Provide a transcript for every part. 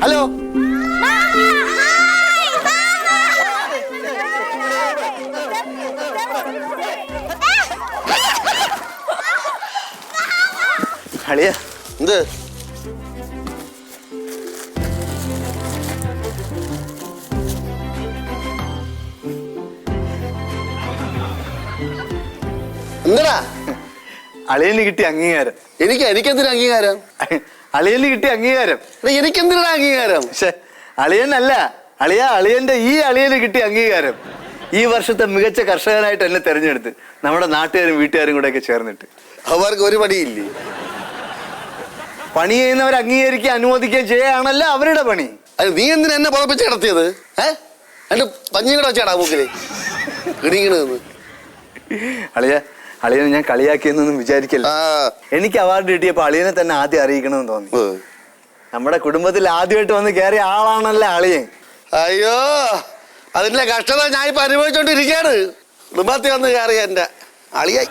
Hello അളിയ എന്ത് എന്താ അളിയന് കിട്ടിയ അംഗീകാരം. എനിക്കെന്തിനാ അംഗീകാരം? അളിയന് കിട്ടിയ അംഗീകാരം. എനിക്കെന്തിനാ അംഗീകാരം? പക്ഷെ അളിയനല്ല, അളിയന്റെ ഈ അളിയന് കിട്ടിയ അംഗീകാരം. ഈ വർഷത്തെ മികച്ച കർഷകനായിട്ട് എന്നെ തെരഞ്ഞെടുത്ത് നമ്മുടെ നാട്ടുകാരും വീട്ടുകാരും കൂടെ ഒക്കെ ചേർന്നിട്ട്. അവർക്ക് ഒരു പണിയില്ലേ? പണി ചെയ്യുന്നവർ അംഗീകരിക്കുകയും അനുമോദിക്കുകയും ചെയ്യാണല്ലോ അവരുടെ പണി. അത് നീ എന്തിനാ എന്നെ പുറപ്പിച്ച് കിടത്തിയത്? എന്റെ പഞ്ഞിങ്ങടെ വെച്ചാടാ മൂക്കില് ഇടിങ്ങണെന്ന്. അളിയനെ ഞാൻ കളിയാക്കിയെന്നൊന്നും വിചാരിക്കല്ല. എനിക്ക് അവാർഡ് കിട്ടിയപ്പോ അളിയനെ തന്നെ ആദ്യം അറിയിക്കണമെന്ന് തോന്നി. നമ്മുടെ കുടുംബത്തിൽ ആദ്യമായിട്ട് വന്ന് കയറിയ ആളാണല്ലോ അളിയൻ. അയ്യോ, അതിന്റെ കഷ്ടത ഞാൻ ഇപ്പൊ അനുഭവിച്ചോണ്ടിരിക്കാണ്. കുടുംബത്തിൽ വന്ന് കയറിയ എന്റെ അളിയായി.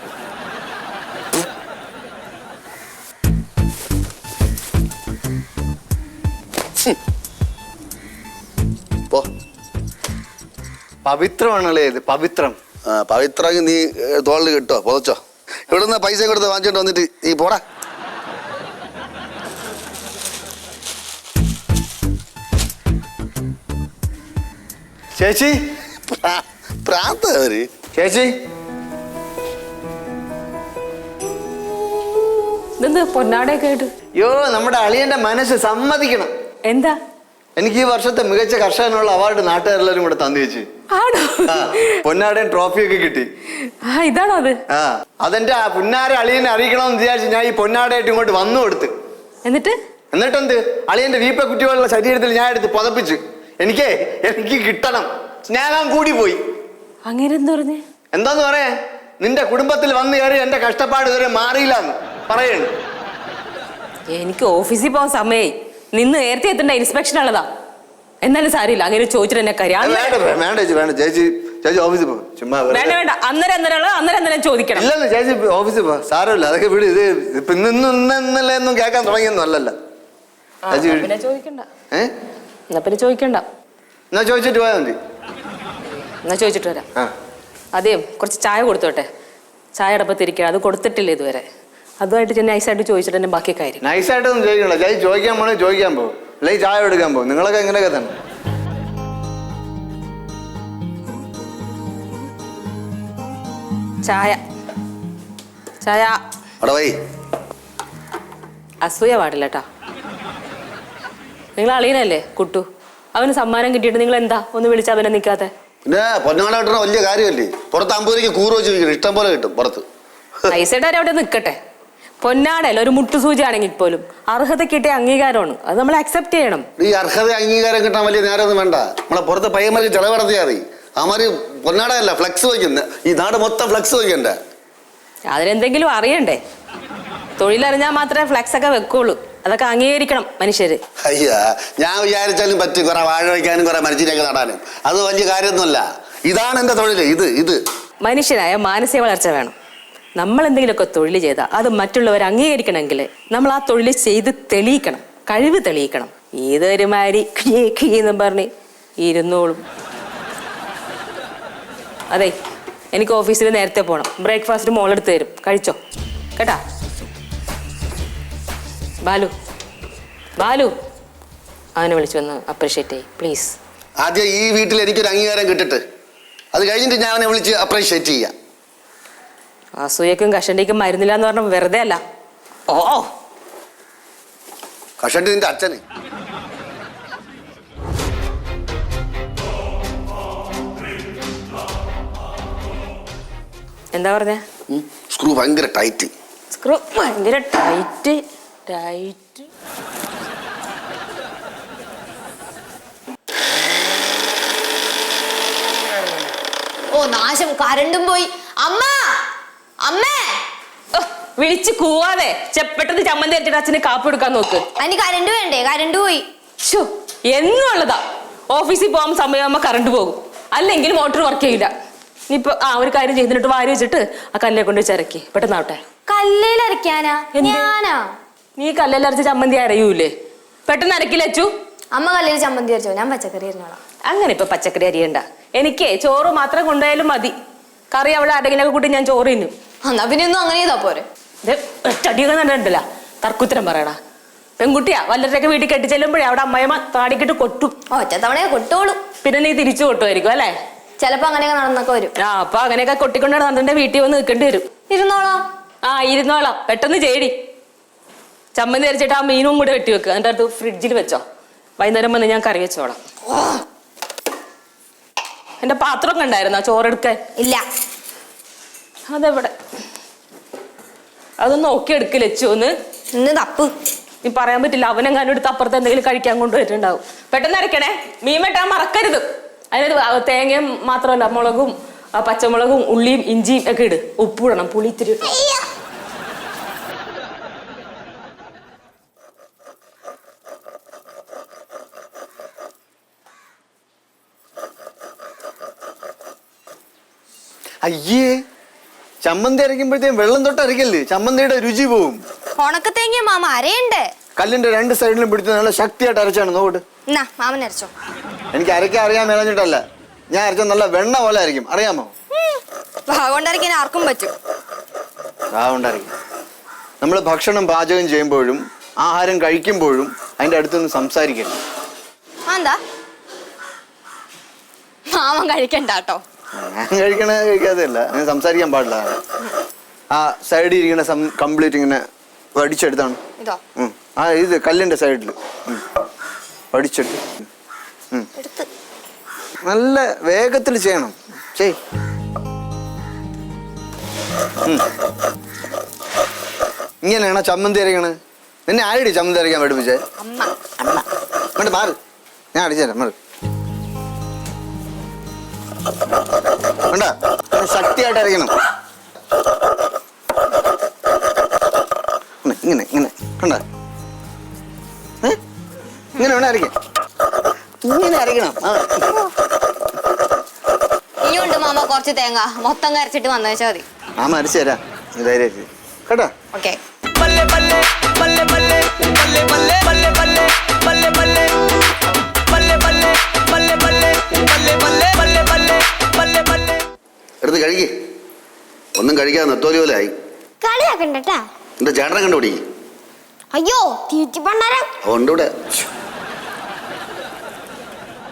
പവിത്രമാണല്ലേ ഇത്? പവിത്രം. പവിത്രക്ക് നീ തോളിൽ കിട്ടോ പൊതച്ചോ. ഇവിടുന്ന് പൈസ കൊടുത്ത് വാങ്ങിച്ചോണ്ട് വന്നിട്ട് നീ പോടാ. ചേച്ചി പ്രാന്തവര്. ചേച്ചി പൊന്നാടൊക്കെ ആയിട്ട്. യോ, നമ്മുടെ അളിയന്റെ മനസ്സ് സമ്മതിക്കണം. എന്താ? എനിക്ക് ഈ വർഷത്തെ മികച്ച കർഷകനുള്ള അവാർഡ് നാട്ടുകാരെല്ലാരും കൂടെ തന്നു വെച്ച്. പൊന്നാടയും ട്രോഫിയൊക്കെ കിട്ടി. ഇതാണോ അത്? അതെന്റെ പുന്നാര അളിയനെ അറിയിക്കണമെന്ന് വിചാരിച്ച് ഞാൻ ഈ പൊന്നാടയായിട്ട് ഇങ്ങോട്ട് വന്നു കൊടുത്ത്. എന്നിട്ടെന്ത്, അളിയന്റെ വീപ്പ കുറ്റികളുള്ള ശരീരത്തിൽ ഞാൻ എടുത്ത് പുതപ്പിച്ച്. എനിക്ക് കിട്ടണം. സ്നേഹം കൂടി പോയി. അങ്ങനെ എന്താന്ന് പറയാ? നിന്റെ കുടുംബത്തിൽ വന്നു കയറി എന്റെ കഷ്ടപ്പാട് ഇതുവരെ മാറിയില്ലാന്ന് പറയണ്. എനിക്ക് ഓഫീസിൽ പോകാൻ സമയമായി. നിന്ന് നേരത്തെ എത്തേണ്ട ഇൻസ്പെക്ഷൻ ഉള്ളതാ. എന്നാലും സാരിയില്ല, അങ്ങനെ ചോദിച്ചിട്ട് എന്നെ കാര്യം. വേണ്ട ചേച്ചി, ചേച്ചി ഓഫീസിൽ പോ. ചുമ്മാ വേണ്ട, അന്നേരം ചോദിക്കണം. ഇല്ലെന്ന് ചേച്ചി ഓഫീസിൽ പോ, സാരമില്ല. അതൊക്കെ വിട്. ഇത് ഇപ്പൊ ഇന്നൊന്നും കേൾക്കാൻ തുടങ്ങിയൊന്നും അല്ലല്ലോ. ചോദിക്കണ്ട. പിന്നെ ചോദിക്കണ്ട. എന്നാ ചോദിച്ചിട്ട് പോയാൽ മതി. എന്നാ ചോദിച്ചിട്ട് വരാം. അതേ കുറച്ച് ചായ കൊടുത്തോട്ടെ. ചായ അടപ്പത്തിരിക്കണം, അത് കൊടുത്തിട്ടില്ല ഇതുവരെ. അതുമായിട്ട് ഞാൻ നൈസായിട്ട് ചോദിച്ചിട്ട് തന്നെ ബാക്കി കാര്യം. നൈസായിട്ടൊന്നും ചോദിക്കണ്ട ചേച്ചി. ചോദിക്കാൻ പോണേ ചോദിക്കാൻ പോകും, അല്ലെങ്കിൽ ചായ എടുക്കാൻ പോകും. നിങ്ങളൊക്കെ എങ്ങനെയൊക്കെ തന്നെ. ചായ ചായ അസൂയ പാടില്ല കേട്ടാ. നിങ്ങൾ അളിയനല്ലേ കുട്ടു? അവന് സമ്മാനം കിട്ടിയിട്ട് നിങ്ങൾ എന്താ ഒന്ന് വിളിച്ച അവനെ നിൽക്കാത്തെ? പിന്നെ പൊന്നാട കിട്ടണ വലിയ കാര്യമല്ലേ? പുറത്ത് 50 രൂപയ്ക്ക് കൂറ് വെച്ച് വിൽക്കണം, ഇഷ്ടം പോലെ കിട്ടും പുറത്ത്. പൈസയുടെ അവിടെ നിൽക്കട്ടെ. പൊന്നാടല്ല, ഒരു മുട്ടുസൂചി ആണെങ്കിൽ പോലും അർഹത കിട്ടിയ അംഗീകാരമാണ്. അത് നമ്മൾ അക്സെപ്റ്റ് ചെയ്യണം. ഈ അർഹത അംഗീകാരം കിട്ടാൻ വലിയ നേരമൊന്നും വേണ്ട. നമ്മളെ പുറത്ത് പയ്യന്മാർക്ക് ചെലവടത്തിയാൽ മതി. അവന്മാര് പൊന്നാടല്ല ഫ്ലെക്സ് വയ്ക്കുന്നത്. ഈ നാട് മൊത്തം ഫ്ലെക്സ് വയ്ക്കണ്ടേ? അതിനെന്തെങ്കിലും അറിയണ്ടേ? തൊഴിലറിഞ്ഞാൽ മാത്രമേ ഫ്ലെക്സ് ഒക്കെ വെക്കുള്ളൂ. അതൊക്കെ അംഗീകരിക്കണം മനുഷ്യര്. അയ്യാ, ഞാൻ വിചാരിച്ചാലും പറ്റും കുറെ വാഴ വയ്ക്കാനും കുറെ മരിച്ചിലേക്ക് നടാനും. അത് വലിയ കാര്യമൊന്നുമല്ല. ഇതാണ് എന്റെ തൊഴില്. ഇത് മനുഷ്യനായ മാനസിക വളർച്ച വേണം. നമ്മൾ എന്തെങ്കിലുമൊക്കെ തൊഴിൽ ചെയ്താൽ അത് മറ്റുള്ളവർ അംഗീകരിക്കണമെങ്കിൽ നമ്മൾ ആ തൊഴിൽ ചെയ്ത് തെളിയിക്കണം, കഴിവ് തെളിയിക്കണം. ഇതൊരുമാതിരി എന്നും പറഞ്ഞ് ഇരുന്നോളും. അതെ, എനിക്ക് ഓഫീസിൽ നേരത്തെ പോകണം. ബ്രേക്ക്ഫാസ്റ്റ് മോളെടുത്ത് തരും, കഴിച്ചോ കേട്ടാ. ബാലു അവനെ വിളിച്ചു വന്ന് അപ്രീഷിയേറ്റ് ചെയ്യ് പ്ലീസ്. ആദ്യം ഈ വീട്ടിൽ എനിക്കൊരു അംഗീകാരം കിട്ടിട്ട് അത് കഴിഞ്ഞിട്ട് ഞാൻ അവനെ വിളിച്ച് അപ്രീഷിയേറ്റ് ചെയ്യാം. അസൂയക്കും കഷണ്ടിക്കും മരുന്നില്ല എന്ന് പറഞ്ഞ വെറുതെ അല്ല. കഷണ്ടി നിന്റെ അച്ഛന്. എന്താ പറഞ്ഞേ? സ്ക്രൂ ഭയങ്കര ടൈറ്റ്. സ്ക്രൂ ഭയങ്കര ടൈറ്റ്. റൈറ്റ്. ഓ നാശം, കരണ്ടും പോയി. അമ്മ, അമ്മേ, വിളിച്ച് കൂവാതെ പെട്ടെന്ന് ചമ്മന്തി അരച്ചിട്ട് അച്ഛന് കാപ്പി കൊടുക്കാൻ നോക്ക്. അതിന് കരണ്ട് വേണ്ടേ? കരണ്ട് പോയി. ശോ, എന്നുള്ളതാ. ഓഫീസിൽ പോകാൻ സമയമാകുമ്പോ കറണ്ട് പോകും, അല്ലെങ്കിൽ മോട്ടോർ വർക്ക് ചെയ്യില്ല. ഇനിയിപ്പോ ഒരു കാര്യം ചെയ്തിട്ട് വാരി വെച്ചിട്ട് ആ കല്ലെ കൊണ്ട് ചിരക്കി പെട്ടെന്നാവട്ടെ. കല്ലേൽ അരയ്ക്കാനാ? ഞാനാ? നീ കല്ലിൽ അരച്ച ചമ്മന്തി അരയൂലേ? പെട്ടെന്ന് അരക്കില്ല അച്ചു. അമ്മ കല്ലേൽ ചമ്മന്തി അരച്ചോ, ഞാൻ പച്ചക്കറി അരിഞ്ഞോളാം. അങ്ങനെ ഇപ്പൊ പച്ചക്കറി അരിയണ്ട. എനിക്ക് ചോറ് മാത്രം കൊണ്ടുപോയാലും മതി. കറി അവിടെ അടങ്ങിനൊക്കെ കൂട്ടി ഞാൻ ചോറ് തിന്നും. എന്നാ പിന്നെ ഒന്നും അങ്ങനെ ചെയ്താ പോരെ? ഒറ്റടിയൊക്കെ കണ്ടിട്ടില്ല, തർക്കുത്തരം പറയടാ. പെൺകുട്ടിയാ, വല്ലവരുടെയൊക്കെ വീട്ടിൽ കെട്ടി ചെല്ലുമ്പോഴേ അവിടെ അമ്മയമ്മ താടിക്കിട്ട് കൊട്ടും. ഒറ്റ തവണയെ കൊട്ടോളൂ. പിന്നെ നീ തിരിച്ചു കൊട്ടുമായിരിക്കും അല്ലേ? ചിലപ്പോ അങ്ങനെയൊക്കെ നടന്നൊക്കെ വരും. അപ്പൊ അങ്ങനെയൊക്കെ കൊട്ടിക്കൊണ്ടാണ് നന്ദന്റെ വീട്ടിൽ വന്ന് നിൽക്കേണ്ടി വരും. ഇരുന്നോളാം. ഇരുന്നോളാം. പെട്ടെന്ന് ചേടി. ചമ്മന്തി അരച്ചിട്ട് ആ മീനും കൂടെ വെട്ടി വെക്കുക. എന്നിട്ട് അടുത്ത് ഫ്രിഡ്ജിൽ വെച്ചോ. വൈകുന്നേരം വന്ന് ഞാൻ കറി വെച്ചോളാം. എന്റെ പാത്രം കണ്ടായിരുന്നോ ചോറെടുക്കാൻ? ഇല്ല. അതെവിടെ? അതൊന്ന് നോക്കി എടുക്കില്ല ഒന്ന്. ഇന്ന് തപ്പ്. നീ പറയാൻ പറ്റില്ല, അവനെങ്ങാനും എടുത്ത് അപ്പുറത്ത് എന്തെങ്കിലും കഴിക്കാൻ കൊണ്ടുവരുന്നുണ്ടാവും. പെട്ടെന്ന് അരക്കണേ. മീൻ വെട്ടാൻ മറക്കരുത്. അതിനകത്ത് തേങ്ങയും മാത്രമല്ല, മുളകും പച്ചമുളകും ഉള്ളിയും ഇഞ്ചിയും ഒക്കെ ഇട്. ഉപ്പിടണം, പുളി ഇത്തിരി ഇട്ടു. അയ്യേ, ചമ്മന്തി അരയ്ക്കുമ്പോഴത്തേക്കും വെള്ളം തൊട്ട് അരയ്ക്കല്ലേ, ചമ്മന്തിയുടെ രുചി പോവും. ഉണക്കത്തേങ്ങ മാമ അരയണ്ടേ? കല്ലിന്റെ രണ്ട് സൈഡിലും പിടിച്ച് നല്ല ശക്തിയായിട്ട് അരച്ചാണ് നോട്ട്. എന്നാ മാമൻ അരച്ചോ. എനിക്ക് അരയ്ക്കാൻ അറിയാൻ മേലഞ്ഞിട്ടല്ല, ഞാൻ അരച്ച നല്ല വെണ്ണ പോലെ ആയിരിക്കും, അറിയാമോ? കൊണ്ടരയ്ക്കാൻ ആർക്കും പറ്റും. ഉണ്ടായിരിക്കും. നമ്മൾ ഭക്ഷണം പാചകം ചെയ്യുമ്പോഴും ആഹാരം കഴിക്കുമ്പോഴും അതിന്റെ അടുത്തൊന്ന് സംസാരിക്കരുത്. എന്താ മാമൻ കഴിക്കണ്ട കേട്ടോ. ഞാൻ കഴിക്കാതെയല്ല, ഞാൻ സംസാരിക്കാൻ പാടില്ല. ആ സൈഡിൽ ഇരിക്കുന്ന കംപ്ലീറ്റ് ഇങ്ങനെ വടിച്ചെടുത്താണ്. ഇതോ? ഇത് കല്ലിന്റെ സൈഡിൽ വടിച്ചെടുത്ത് നല്ല വേഗത്തിൽ ചെയ്യണം. ഇങ്ങനെയാണോ ചമ്മന്തി അരയ്ക്കണേ? നിന്നെ ആരടി ചമ്മന്തി അരയ്ക്കാൻ പഠിപ്പിച്ചേ? അങ്ങോട്ട് മാറി, ഞാൻ അടിച്ചുതരാം. മാറി വേണ്ട, ശക്തിയായിട്ട് അരയ്ക്കണം. ഇങ്ങനെ ഇങ്ങനെ കണ്ട, ഇങ്ങനെ വേണം അരയ്ക്കാൻ. ഇങ്ങനെ അരയ്ക്കണം. ഇനിയുണ്ട് മാമ കുറച്ച് തേങ്ങ, മൊത്തം കരച്ചിട്ട് വന്നേച്ചാ മതി. മാമ അരച്ചു തരാം, ധൈര്യമായിട്ട് കേട്ടോ. ഓക്കെ. എടുത്ത് കഴുകി. ഒന്നും കഴിക്കാതെ നെത്തോലി പോലെ ആയി. കളിയാക്കണ്ടട്ടാ. എന്റെ ചേട്ടനെ കണ്ടുപിടി. അയ്യോ തീറ്റി പണ്ടാരം ഉണ്ട് ഇവിടെ.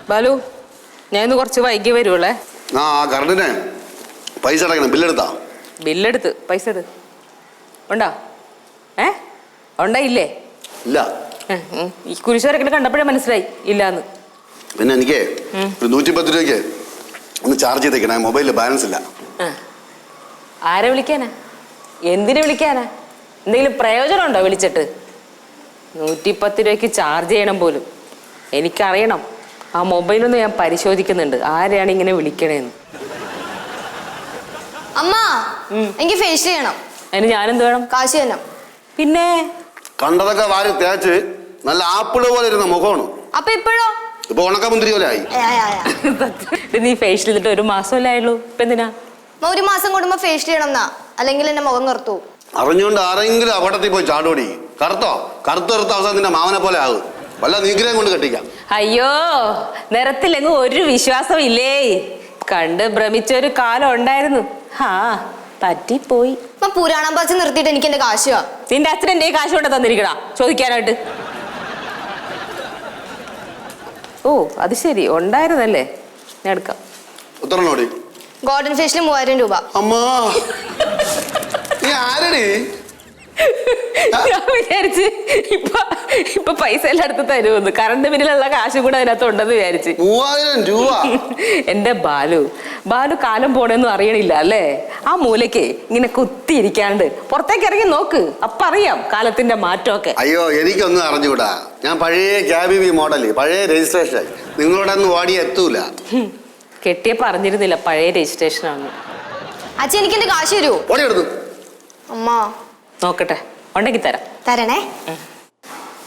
ബാലു, ഞാൻ ഇന്ന് കുറച്ച് വൈകി വരുവല്ലേ. ആ കറണ്ടിന് പൈസ അടക്കണം. ബില്ലെടുത്താ? ബില്ലെടുത്ത് പൈസ എടു. ഉണ്ടോ? ഉണ്ടായില്ലേ? ഇല്ല. ഈ കുരിശുവരക്കിട്ട് കണ്ടപ്പോഴേ മനസ്സിലായി ഇല്ലാന്ന്. പിന്നെ എനിക്ക് ഒരു 110 രൂപയ്ക്ക് ഒന്ന് ചാർജ് ചെയ്തേക്കണേ, മൊബൈലിൽ ബാലൻസ് ഇല്ല. ആരെ വിളിക്കാനാ? എന്തിനു വിളിക്കാനാ? എന്തെങ്കിലും പ്രയോജനം ഉണ്ടോ വിളിച്ചിട്ട്? 110 രൂപയ്ക്ക് ചാർജ് ചെയ്യണം പോലും. എനിക്കറിയണം, ആ മൊബൈലൊന്ന് ഞാൻ പരിശോധിക്കുന്നുണ്ട്, ആരെയാണ് ഇങ്ങനെ വിളിക്കണേന്ന്. അമ്മ എനിക്ക് ഫേഷ്യൽ ചെയ്യണം. അതിന് ഞാനെന്ത് വേണം? കാശ് തന്നെ. പിന്നെ കണ്ടതൊക്കെ വാരി തേച്ച് നല്ല ആപ്പിള് പോലെ ഇരുന്ന മുഖമാണ്. അപ്പൊ ഇപ്പോഴോ? ഇപ്പൊ ഉണക്കമുന്തിരി പോലെ ആയി. നീ ഫേഷ്യൽ ചെയ്തിട്ട് 1 മാസമല്ലേ ആയുള്ളൂ, ഇപ്പൊ എന്തിനാ? 1 മാസം കൂടുമ്പോ ഫേഷ്യൽ ചെയ്യണം എന്നാ, അല്ലെങ്കിൽ എന്റെ മുഖം കറുത്തു. അറിഞ്ഞുകൊണ്ട് ആരെങ്കിലും അപകടത്തിൽ പോയി ചാടുപടി. കറുത്തോ? കറുത്ത അവസാനം നിന്റെ മാവനെ പോലെ ആകും. വല്ല നീഗ്രഹം കൊണ്ട് കെട്ടിക്കാം. അയ്യോ, നിറത്തിലെങ്ങും ഒരു വിശ്വാസം ഇല്ലേ. കണ്ട് ഭ്രമിച്ചൊരു കാലം ഉണ്ടായിരുന്നു. പറ്റിപ്പോയി. പുരാണം പച്ച നിർത്തിയിട്ട് എനിക്ക് എന്റെ കാശുവാ. നിന്റെ അച്ഛൻ എന്റെ കാശ് കൊണ്ട് തന്നിരിക്കടാ ചോദിക്കാനായിട്ട്. ഓ അത് ശരി, ഉണ്ടായിരുന്നല്ലേ. ഞാൻ എടുക്കാം. ഉത്തരനോടി. ഗോൾഡൻ ഫേഷ്യൽ 3000 രൂപ. അമ്മാ, നീ ആരടി? ഞാൻ വിചാരിച്ച് ഇപ്പൊ പൈസ എല്ലാം എടുത്ത് തരുമെന്ന്. കറണ്ട് ബില്ലിലുള്ള കാശും കൂടെ അതിനകത്ത് ഉണ്ടെന്ന് വിചാരിച്ച്. 3000 രൂപ. എന്റെ ബാലു കാലം പോണെന്നും അറിയണില്ല അല്ലേ? ആ മൂലയ്ക്ക് ഇങ്ങനെ കുത്തിയിരിക്കാണ്ട് പുറത്തേക്ക് ഇറങ്ങി നോക്ക്, അപ്പൊ അറിയാം കാലത്തിന്റെ മാറ്റമൊക്കെ. അയ്യോ എനിക്കൊന്നും അറിഞ്ഞൂടാ. ഞാൻ പഴയ ക്യാബിബി മോഡല്, പഴയ രജിസ്ട്രേഷൻ. നിങ്ങളോട് ഒന്നും ഓടി എത്തൂല. കെട്ടിയപ്പോ അറിഞ്ഞിരുന്നില്ല പഴയ രജിസ്ട്രേഷൻ ആണ്. അച്ഛൻ എനിക്ക് എന്റെ കാശ് തരുമോ? ഓടി എടുത്തു. അമ്മ നോക്കട്ടെ, ഉണ്ടെങ്കിൽ തരാം. തരണേ.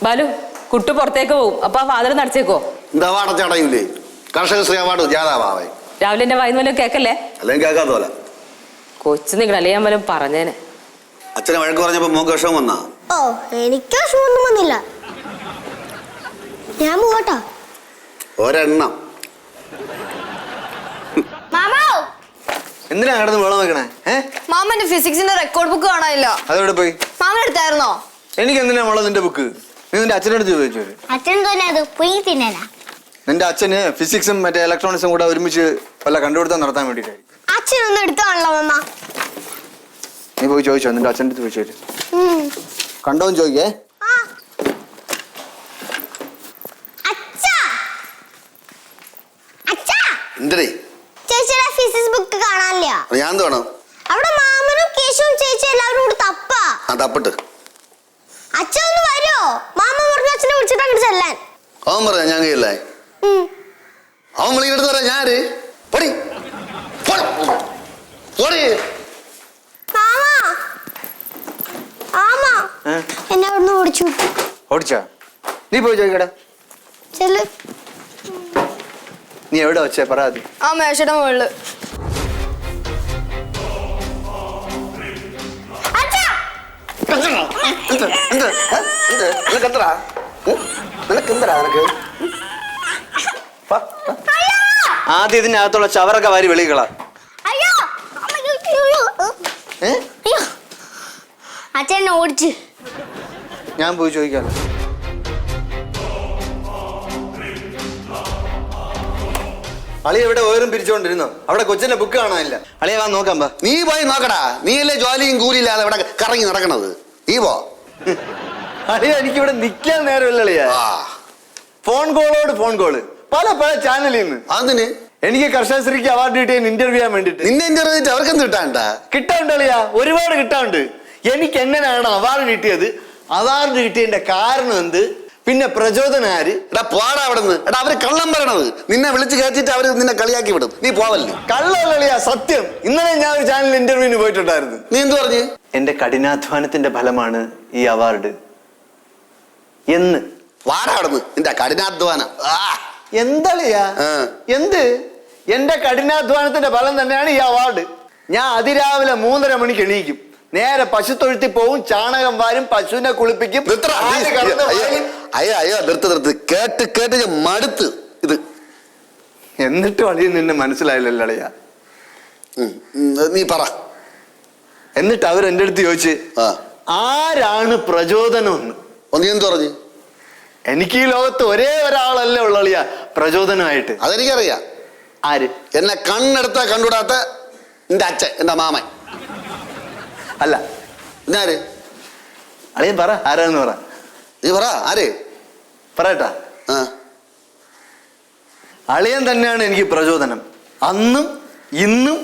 ബാലു, കുട്ടു പുറത്തേക്ക് പോവും, അപ്പൊ ആ വാതിൽ നടച്ചേക്കോ. എന്താ അടച്ചടയൂലേ? കർഷകശ്രീ അവാർഡ് ജാതാവാവേ. രാവിലെ എന്റെ വായിന്ന് വല്ലതും കേക്കല്ലേ? അല്ലെങ്കിൽ കേൾക്കാത്ത പോലെ. കൊച്ചു നിങ്ങൾ അല്ലേ ഞാൻ വല്ലതും പറഞ്ഞേനെ. അച്ഛനെ വഴക്ക് പറഞ്ഞപ്പോ മോക്ക് വിഷമം വന്നാ? ഓ എനിക്ക് വിഷമൊന്നും വന്നില്ല. ഞാൻ പോകട്ടോ. ഒരെണ്ണം. മാമാ, എന്തിനാ കിടന്ന് വെള്ളം വെക്കണേ? മാമന്റെ ഫിസിക്സിന്റെ റെക്കോർഡ് ബുക്ക് കാണാനില്ല. അതെവിടെ പോയി? മാമൻ എടുത്തായിരുന്നോ? എനിക്ക് എന്തിനാ മോളെ നിന്റെ ബുക്ക്? നീ നിന്റെ അച്ഛനടുത്ത് ചോദിച്ചു. അച്ഛൻ തന്നെ അത് പുയി തിന്നാനാ. നിന്റെ അച്ഛന് ഫിസിക്സും മറ്റേ ഇലക്ട്രോണിക്സും കൂടെ ഒരുമിച്ച് വല്ല കണ്ടുപിടുത്തം നടത്താൻ വേണ്ടിയിട്ടായിരിക്കും. അച്ഛനൊന്നും എടുത്താണല്ലോ മമ്മ. നീ പോയി ചോദിച്ചോ, നിന്റെ അച്ഛൻ്റെ അടുത്ത് ചോദിച്ചു. കണ്ടോന്ന് ചോദിക്കേ. എന്തേ ചേച്ചിയുടെ ഫിസിക്സ് ബുക്ക് കാണാനില്ല. ഞാൻ എന്ത് വേണം? അവിടെ മാമനും കേശവും ചേച്ചി എല്ലാവരും കൂടി തപ്പാ. ആ തപ്പിട്ട് അച്ഛൻ ഒന്ന് വരുമോ? മാമ പറഞ്ഞു അച്ഛനെ വിളിച്ചിട്ട് അങ്ങോട്ട് ചെല്ലാൻ. അവൻ പറയാ ഞാൻ കയ്യില്ലേ? അവൻ വിളിക്കെടുത്ത് പറയാ ഞാര് പൊടി പൊടി. എന്നെ അവിടുന്ന് ഓടിച്ചു. ഓടിച്ചാ? നീ പോയി ചോദിക്കടാ. ചെല്ല്. നീ എവിടെ വെച്ചേ പറയാതി? ആ മേശയുടെ മുകളില്. ആദ്യം ഇതിനകത്തുള്ള ചവറൊക്കെ വാരി വെളികളാ. അച്ഛൻ ഓടിച്ച്. ഞാൻ പോയി ചോദിക്കാലോ. അളി എവിടെ ഓരും പിരിച്ചോണ്ടിരുന്നോ? അവിടെ കൊച്ചിന്റെ ബുക്ക് കാണാനില്ല. അളിയെ വാ നോക്കാം. നീ പോയി നോക്കടാ. നീയല്ലേ ജോലിയും കൂലിയില്ലാതെ ഇവിടെ കറങ്ങി നടക്കണത്. നീ പോ. അളിയ എനിക്ക് ഇവിടെ നിൽക്കാൻ നേരമില്ല അളിയാ. ഫോൺ കോള് പല ചാനലിൽ നിന്ന്. അതിന് എനിക്ക് കർഷകശ്രീക്ക് അവാർഡ് കിട്ടിയ ഇന്റർവ്യൂ ചെയ്യാൻ വേണ്ടിട്ട്. നിന്നെ ഇന്റർവ്യൂ ചെയ്തിട്ട് അവർക്കെന്ത് കിട്ടാണ്ട് അളിയാ, ഒരുപാട് കിട്ടാണ്ട്. എനിക്ക് എങ്ങനെയാണ് അവാർഡ് കിട്ടിയത്, അവാർഡ് കിട്ടിയതിന്റെ കാരണം എന്ത്, പിന്നെ പ്രചോദനം ആര്? എടാ പോടാ അവിടെ നിന്ന്. എടാ അവര് കള്ളം പറയണത്. നിന്നെ വിളിച്ച് കയറ്റിട്ട് അവര് നിന്നെ കളിയാക്കി വിടും. നീ പോവല്ലേ? കള്ളളിയാ, സത്യം. ഇന്നലെ ഞാൻ ഒരു ചാനൽ ഇന്റർവ്യൂവിന് പോയിട്ടുണ്ടായിരുന്നു. നീ എന്ത് പറഞ്ഞു? എന്റെ കഠിനാധ്വാനത്തിന്റെ ഫലമാണ് ഈ അവാർഡ് എന്ന്. വാടാ അവിടെ നിന്ന്. നിന്റെ കഠിനാധ്വാനം എന്തളിയാ? എന്ത്? എന്റെ കഠിനാധ്വാനത്തിന്റെ ഫലം തന്നെയാണ് ഈ അവാർഡ്. ഞാൻ അതിരാവിലെ 3:30 മണിക്ക് എണീക്കും, നേരെ പശുത്തൊഴുത്തിൽ പോവും, ചാണകം വാരും, പശുവിനെ കുളിപ്പിക്കും. അയ്യോ നിർത്ത്. കേട്ട് ഞാൻ മടുത്ത് ഇത്. എന്നിട്ടും അളിയ നിന്നെ മനസ്സിലായില്ലല്ലോ അളിയ. നീ പറ. എന്നിട്ട് അവർ എന്റെ അടുത്ത് ചോദിച്ച് ആരാണ് പ്രചോദനം എന്ന്. നീ എന്ത് പറഞ്ഞു? എനിക്ക് ഈ ലോകത്ത് ഒരേ ഒരാളല്ലേ ഉള്ളിയ പ്രചോദനമായിട്ട്. അതെനിക്കറിയാം. ആര്? എന്നെ കണ്ണെടുത്ത കണ്ടുവിടാത്ത എന്റെ അച്ഛൻ, എന്റെ മാമൻ. അല്ല, എന്നാര്? അളിയൻ പറ, ആരാന്ന് പറ. നീ പറ. ആര്? പറയട്ടാ. അളിയൻ തന്നെയാണ് എനിക്ക് പ്രചോദനം, അന്നും ഇന്നും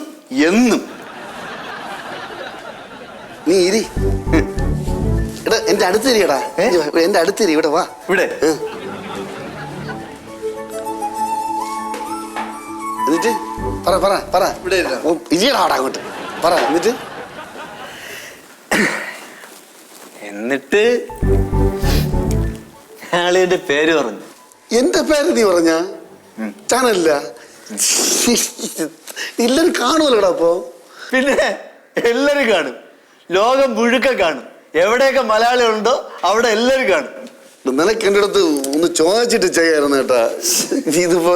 എന്നും. നീ ഇരി. എടാ എന്റെ അടുത്തിരിയടാ. എന്റെ അടുത്തിരി. ഇവിടെ വാ. ഇവിടെ എന്നിട്ട് പറ. ഇവിടെ ഇരിയടാ അങ്ങോട്ട്. പറ. എന്നിട്ട് അളിയന്റെ പേര് പറഞ്ഞു. എന്റെ പേര് നീ പറഞ്ഞ ചാനലില്ല? എല്ലാരും കാണുമല്ലോടാ. അപ്പൊ പിന്നെ എല്ലാരും കാണും, ലോകം മുഴുക്ക കാണും. എവിടെയൊക്കെ മലയാളികളുണ്ടോ അവിടെ എല്ലാരും കാണും. നിനക്ക് എന്റെ അടുത്ത് ഒന്ന് ചോദിച്ചിട്ട് ചെയ്യായിരുന്നു കേട്ടാ. ഇതിപ്പോ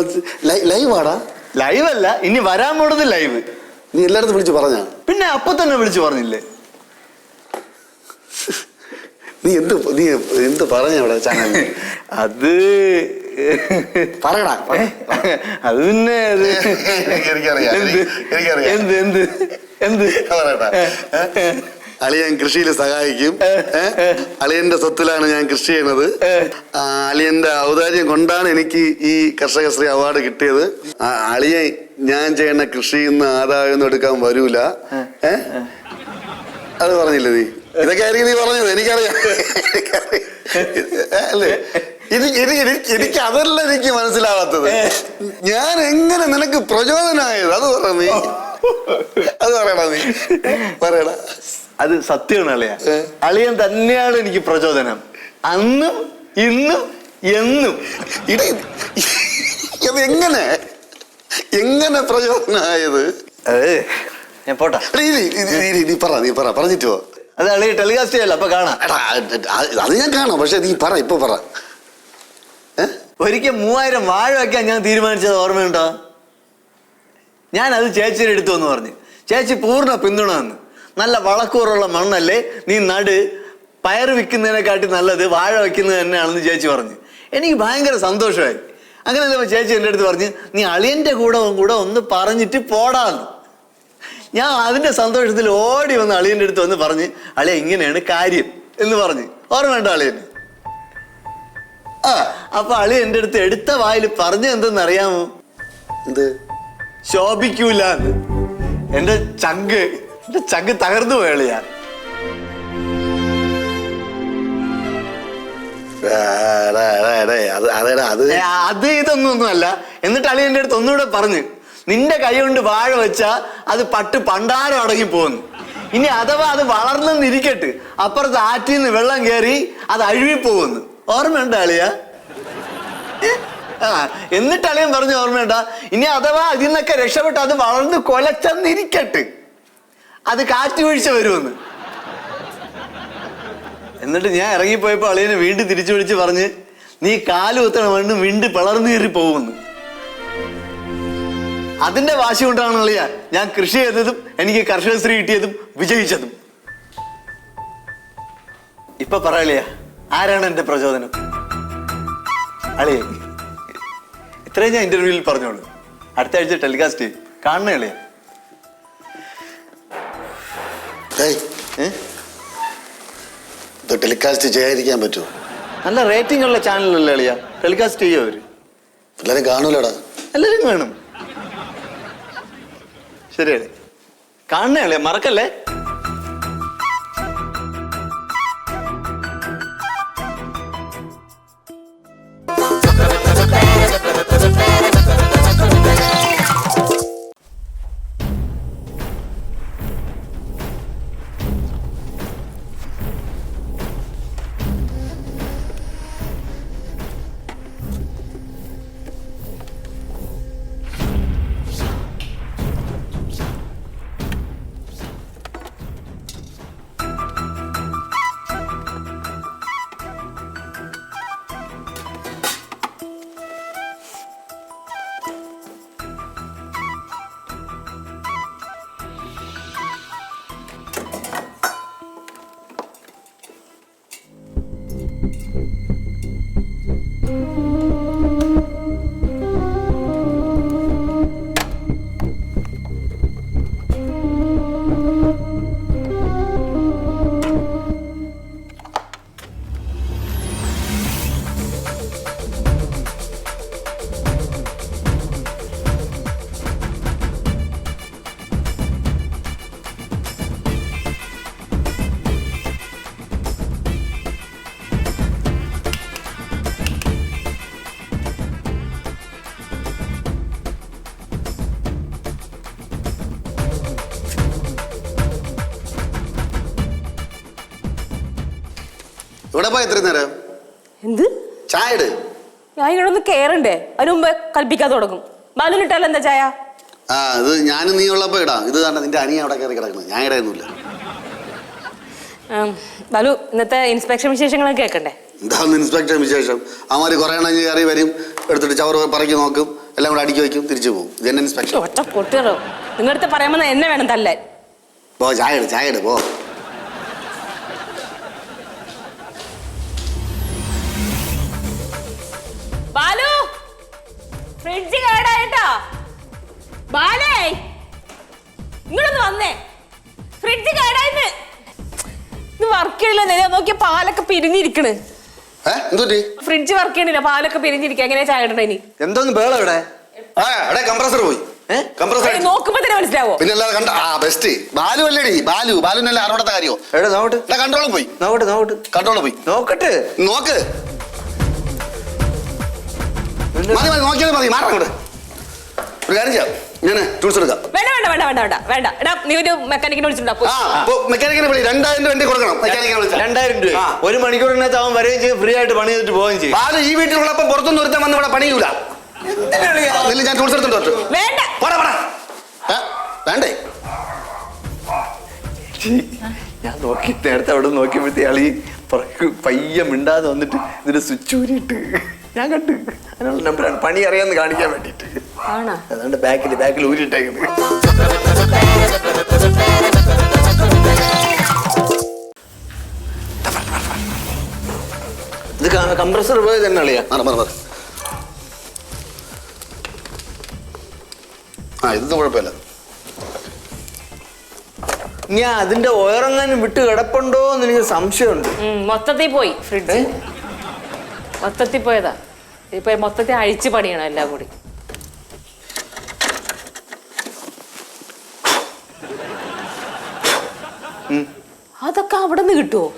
ലൈവാടാ? ലൈവ് അല്ല, ഇനി വരാൻ പോണത് ലൈവ്. നീ എല്ലായിടത്തും വിളിച്ചു പറഞ്ഞ? പിന്നെ അപ്പൊ തന്നെ വിളിച്ചു പറഞ്ഞില്ലേ? നീ എന്ത് പറഞ്ഞ അവിടെ ചാനലിൽ? അത് പറയടാ. അത് പിന്നെ എനിക്കറിയാം. അളിയൻ കൃഷിയിൽ സഹായിക്കും. അളിയന്റെ സ്വത്തിലാണ് ഞാൻ കൃഷി ചെയ്യുന്നത്. അളിയന്റെ ഔദാര്യം കൊണ്ടാണ് എനിക്ക് ഈ കർഷകശ്രീ അവാർഡ് കിട്ടിയത്. അളിയൻ ഞാൻ ചെയ്യുന്ന കൃഷിയിൽ നിന്ന് ആദായമൊന്നും എടുക്കാൻ വരൂല. അത് പറഞ്ഞില്ലേ നീ? ഇതൊക്കെ ആയിരിക്കും നീ പറഞ്ഞത്. എനിക്കറിയാം അല്ലേ? എനിക്ക് അതല്ല എനിക്ക് മനസ്സിലാവാത്തത്. ഞാൻ എങ്ങനെ നിനക്ക് പ്രചോദനമായത് അത് പറ നീ. അത് പറയടാ നീ, പറയടാ. അത് സത്യമാണ് അളിയ. അളിയൻ തന്നെയാണ് എനിക്ക് പ്രചോദനം, അന്നും ഇന്നും എന്നും. അത് എങ്ങനെ എങ്ങനെ പ്രചോദനമായത്? ഞാൻ പോട്ടെ. നീ പറ പറഞ്ഞിട്ട് പോ. അത് അളിയ ടെലികാസ്റ്റ് ചെയ്യല്ലോ, അപ്പൊ കാണാം. അത് ഞാൻ കാണാം. പക്ഷെ നീ പറ, ഇപ്പൊ പറ. ഒരിക്കൽ 3000 വാഴ വയ്ക്കാൻ ഞാൻ തീരുമാനിച്ചത് ഓർമ്മയുണ്ടോ? ഞാനത് ചേച്ചിയുടെ അടുത്ത് വന്ന് പറഞ്ഞു. ചേച്ചി പൂർണ്ണ പിന്തുണ തന്നു. നല്ല വളക്കൂറുള്ള മണ്ണല്ലേ, നീ നട്, പയർ വിൽക്കുന്നതിനെക്കാട്ടി നല്ലത് വാഴ വയ്ക്കുന്നത് തന്നെയാണെന്ന് ചേച്ചി പറഞ്ഞു. എനിക്ക് ഭയങ്കര സന്തോഷമായി. അങ്ങനെ ചേച്ചി എൻ്റെ അടുത്ത് പറഞ്ഞ്, നീ അളിയൻ്റെ കൂടെ ഒന്ന് പറഞ്ഞിട്ട് പോടാന്ന്. ഞാൻ അതിൻ്റെ സന്തോഷത്തിൽ ഓടി വന്ന് അളിയൻ്റെ അടുത്ത് വന്ന് പറഞ്ഞ്, അളിയ ഇങ്ങനെയാണ് കാര്യം എന്ന് പറഞ്ഞ്. ഓർമ്മയുണ്ടോ അളിയന്? അപ്പൊ അളി എന്റെ അടുത്ത് എടുത്ത വായിൽ പറഞ്ഞ എന്തെന്നറിയാമോ? എന്ത്? ശോഭിക്കൂല. എന്റെ ചങ്ക് തകർന്നു പോയളിയാ. അത് ഇതൊന്നൊന്നുമല്ല. എന്നിട്ട് അളി എന്റെ അടുത്ത് ഒന്നുകൂടെ പറഞ്ഞു, നിന്റെ കൈ കൊണ്ട് വാഴ വെച്ചാ അത് പണ്ടാരം അടങ്ങി പോകുന്നു. ഇനി അഥവാ അത് വളർന്നെന്നിരിക്കട്ട്, അപ്പുറത്ത് ആറ്റിൽ നിന്ന് വെള്ളം കയറി അത് അഴുകി പോകുന്നു. ഓർമ്മയുണ്ടോ അളിയ? എന്നിട്ട് അളിയൻ പറഞ്ഞു, ഓർമ്മയുണ്ടാ, ഇനി അഥവാ അതിൽ നിന്നൊക്കെ രക്ഷപ്പെട്ട് അത് വളർന്ന് കൊലച്ചെന്നിരിക്കട്ട്, അത് കാറ്റ് വീഴ്ച വരുമെന്ന്. എന്നിട്ട് ഞാൻ ഇറങ്ങിപ്പോയപ്പോ അളിയനെ വീണ്ടും തിരിച്ചു വിളിച്ച് പറഞ്ഞ്, നീ കാല് കുത്തണ മണ്ണ് വിണ്ട് പിളർന്നു കയറി പോകുമെന്ന്. അതിന്റെ വാശി കൊണ്ടാണ് അളിയ ഞാൻ കൃഷി ചെയ്തതും എനിക്ക് കർഷകശ്രീ കിട്ടിയതും വിജയിച്ചതും. ഇപ്പൊ പറയളിയ, ആരാണ് എന്റെ പ്രചോദനം? അളിയ. ഇത്രയും ഞാൻ ഇന്റർവ്യൂവിൽ പറഞ്ഞോളൂ. അടുത്ത ആഴ്ച ടെലികാസ്റ്റ് കാണണേ അളിയ. ടെലികാസ്റ്റ് ചെയ്യാതിരിക്കാൻ പറ്റുമോ? നല്ല റേറ്റിംഗ് ഉള്ള ചാനലല്ലേ അളിയ, ടെലികാസ്റ്റ് ചെയ്യും അവര്. എല്ലാരും കാണൂലടാ. എല്ലാരും കാണും. ശരിയല്ലേ? കാണണേ അളിയ, മറക്കല്ലേ. ഇവിടെ പോയി എത്ര നേരം? എന്ത് ചായ ഇട്. ഞാൻ ഇങ്ങോട്ടൊന്ന് കേറണ്ടേ? അതിന് മുമ്പ് കൽപ്പിക്കാൻ തുടങ്ങും. ബാലുവിനിട്ടാലോ എന്താ ചായ? ഇത് ഞാനും നീ ഉള്ളപ്പോ ഇടാം. ഇത് കാരണം നിന്റെ അനിയ അവിടെ കയറി കിടക്കുന്നത്. ഞാൻ ഇടയൊന്നുമില്ല. ബാലു, ഇന്നത്തെ ഇൻസ്പെക്ഷൻ വിശേഷങ്ങളൊക്കെ കേൾക്കണ്ടേ? എന്താന്ന് ഇൻസ്പെക്ഷൻ വിശേഷം? അവന്മാര് കുറെ എണ്ണം കയറി വരും, എടുത്തിട്ട് ചവറ് പറക്കി നോക്കും, എല്ലാം കൂടെ അടുക്കി വയ്ക്കും, തിരിച്ചു പോകും. ഇത് തന്നെ ഇൻസ്പെക്ഷൻ. ഒറ്റ പൊട്ടിയോ നിങ്ങളടുത്ത് പറയാമെന്ന് എന്നെ വേണം തല്ലാൻ. പോ ചായ ഇട് പോ. ബാലു, ഫ്രിഡ്ജ് കേടായിട്ടോ. ബാലേ, ഇങ്ങോട്ടൊന്ന് വന്നേ. ഫ്രിഡ്ജ് കേടായിന്ന്. ഇത് വർക്ക് ചെയ്യണില്ല. നോക്കിയ പാലൊക്കെ പിരിഞ്ഞിരിക്കണ്. എന്തുപറ്റി? ഫ്രിഡ്ജ് വർക്ക് ചെയ്യണില്ല, പാലൊക്കെ പിരിഞ്ഞിരിക്കുക. എങ്ങനെയാ ചായ ഇടണ ഇനി? എന്തോന്ന് ബേളം ഇവിടെ? അവിടെ കംപ്രസർ പോയി. കംപ്രസർ നോക്കുമ്പോ തന്നെ മനസ്സിലാവോ? പിന്നെ അല്ലാതെ കണ്ട ബെസ്റ്റ് ബാലു അല്ലേടി. ബാലുനല്ല അറിവിടത്തെ കാര്യോ. എവിടെ നോട്ട്? കൺട്രോളും പോയി. നോട്ട് കൺട്രോള് പോയി. നോക്കട്ടെ. നോക്ക്. മതി നോക്കിയാൽ മതി. മാറാം അങ്ങോട്ട്. ഒരു കാര്യം ചെയ്യാം, ഞാൻ ടൂൾസ് എടുക്കാം. വേണ്ട. എടാ നീ ഒരു മെക്കാനിക്കിനെ വിളിച്ചിട്ടുണ്ടോ? മെക്കാനിക്കിനെ വിളി. 2000 രൂപ വണ്ടി കൊടുക്കണം. മെക്കാനിക്കിനെ വിളിച്ചാൽ 2000 രൂപ. ഒരു മണിക്കൂറിനകത്ത് അവൻ വരെയും ചെയ്യും, ഫ്രീ ആയിട്ട് പണി ചെയ്തിട്ട് പോവുകയും ചെയ്യും. ബാലു ഈ വീട്ടിലുള്ളപ്പം പുറത്തുനിന്ന് ഒരുത്തം വന്ന് ഇവിടെ പണിയൂല. ഞാൻ ടൂൾസ് എടുത്തിട്ട് വേണ്ട. വേണ്ടേ? ഞാൻ നോക്കി നേരത്തെ അവിടെ നോക്കിയപ്പോഴത്തേ ആളീ പയ്യ മിണ്ടാതെ വന്നിട്ട് ഇതിന്റെ സ്വിച്ച് ഊരിയിട്ട് ഞാൻ കണ്ടു. അതിനുള്ള നമ്പറാണ്, പണി അറിയാന്ന് കാണിക്കാൻ വേണ്ടിട്ട്. അതുകൊണ്ട് ബാക്കിൽ ഊരിട്ടേക്കുന്നത്. ഇത് കംപ്രസർ പോയി തന്നെ അളിയാ. ഇതൊന്നും കുഴപ്പമില്ല. ഞാൻ അതിന്റെ ഓയറങ്ങാനും വിട്ട് കിടപ്പുണ്ടോ എന്ന് എനിക്ക് സംശയമുണ്ട്. മൊത്തത്തിൽ പോയി ഫ്രിഡ്ജ്. മൊത്തത്തിൽ പോയതാ. ഇപ്പൊ മൊത്തത്തിൽ അഴിച്ചു പണിയണം എല്ലാം കൂടി. അതൊക്കെ അവിടെ നിന്ന് കിട്ടുമോ?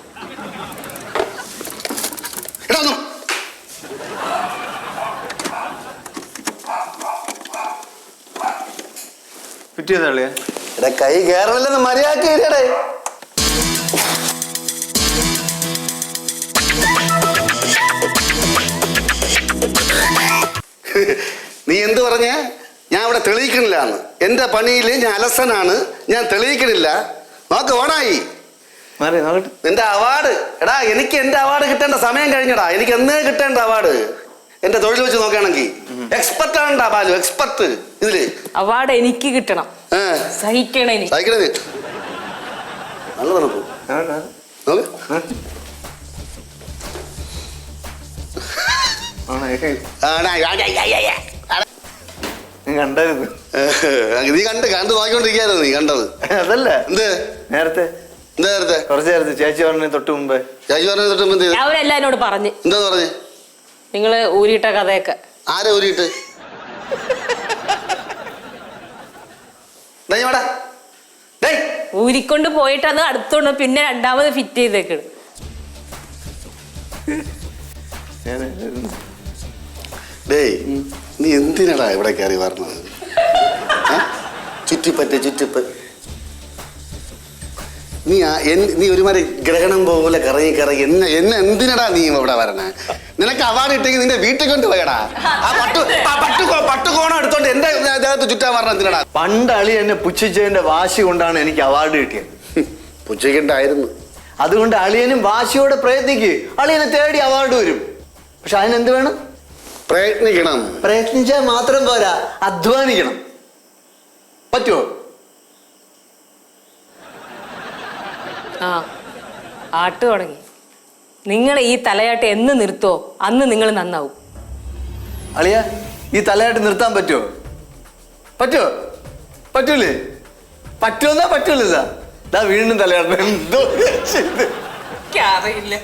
പിറ്റിയതാളിയാ. എടാ കൈ കയറല്ലെന്ന് മര്യാദക്ക് ഇരിയടേ. നീ എന്ത് പറഞ്ഞേ? ഞാൻ ഇവിടെ തെളിയിക്കണില്ല എന്ന്. എന്റെ പണിയിൽ ഞാൻ അലസനാണ്, ഞാൻ തെളിയിക്കണില്ല. നോക്ക് ഓണായി എന്റെ അവാർഡ്. എടാ എനിക്ക് എന്റെ അവാർഡ് കിട്ടേണ്ട സമയം കഴിഞ്ഞടാ. എനിക്ക് എന്നേ കിട്ടേണ്ട അവാർഡ്. എന്റെ തൊഴിൽ വെച്ച് നോക്കുകയാണെങ്കിൽ എക്സ്പെർട്ട് ആണ്ടാ ബാലു, എക്സ്പെർട്ട്. ഇതില് അവാർഡ് എനിക്ക് കിട്ടണം. സഹിക്കണേ സഹിക്കണേ. നല്ല തണുപ്പ്. കണ്ടായിരുന്നു. നീ കണ്ട് നോക്കിക്കൊണ്ടിരിക്കായിരുന്നു. നീ കണ്ടത് അതല്ല. എന്ത് നേരത്തെ കുറച്ച് നേരത്തെ ചേച്ചി പറഞ്ഞ തൊട്ട് മുമ്പേ. ചേച്ചി പറഞ്ഞ തൊട്ട് മുമ്പ് അവരെല്ലാം എന്നോട് പറഞ്ഞ്. എന്താ പറഞ്ഞേ? നിങ്ങള് ഊരിയിട്ട കഥയൊക്കെ. ആരെ ഊരിയിട്ട്? ഊരിക്കൊണ്ട് പോയിട്ട് അത് അടുത്തോണ്ട് പിന്നെ രണ്ടാമത് ഫിറ്റ് ചെയ്തേക്കണ്. ഡേയ് നീ എന്തിനാടാ ഇവിടെ കയറി പറഞ്ഞത്? ചുറ്റിപ്പറ്റ് നീ ഒരുമാതിരി ഗ്രഹണം പോലെ കറങ്ങി എന്നെ എന്തിനടാ നീ ഇവിടെ വരണേ? നിനക്ക് അവാർഡ് കിട്ടിയെങ്കിൽ നിന്റെ വീട്ടിൽ കൊണ്ട് പോയടാ. ആ പട്ടുകോണം എടുത്തോണ്ട് എന്റെ ദേഹത്ത് ചുറ്റാൻ പറഞ്ഞ എന്തിനടാ? പണ്ട് അളി എന്നെ പുച്ഛിച്ചതിന്റെ വാശി കൊണ്ടാണ് എനിക്ക് അവാർഡ് കിട്ടിയത്. പുച്ഛിക്കണ്ടായിരുന്നു. അതുകൊണ്ട് അളിയനും വാശിയോടെ പ്രയത്നിക്ക്. അളിയനെ തേടി അവാർഡ് വരും. പക്ഷെ അതിനെന്ത് വേണം? പ്രയത്നിക്കണം. പ്രയത്നിച്ചാൽ മാത്രം പോരാ, അധ്വാനിക്കണം. പറ്റുമോ? ആട്ട് തുടങ്ങി. നിങ്ങൾ ഈ തലയാട്ട് എന്ന് നിർത്തോ അന്ന് നിങ്ങൾ നന്നാവും. അളിയ ഈ തലയാട്ട് നിർത്താൻ പറ്റുമോ? പറ്റൂലേ? പറ്റുമെന്നാ പറ്റൂല. വീണ്ടും തലയാട്ട്. എന്തോ അറിയില്ല.